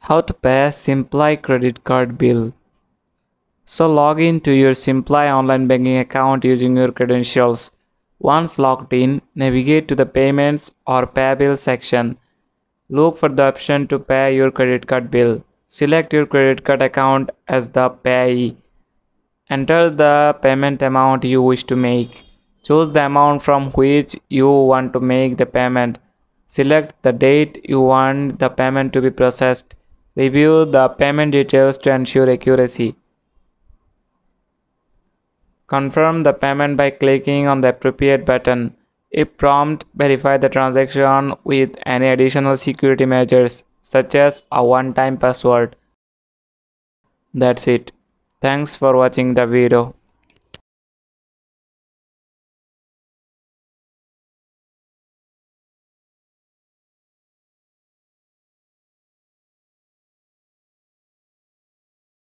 How to pay SIMPLII credit card bill. So log in to your SIMPLII online banking account using your credentials. Once logged in, navigate to the payments or pay bill section. Look for the option to pay your credit card bill. Select your credit card account as the payee. Enter the payment amount you wish to make. Choose the amount from which you want to make the payment. Select the date you want the payment to be processed. Review the payment details to ensure accuracy. Confirm the payment by clicking on the appropriate button. If prompt, verify the transaction with any additional security measures, such as a one-time password. That's it. Thanks for watching the video.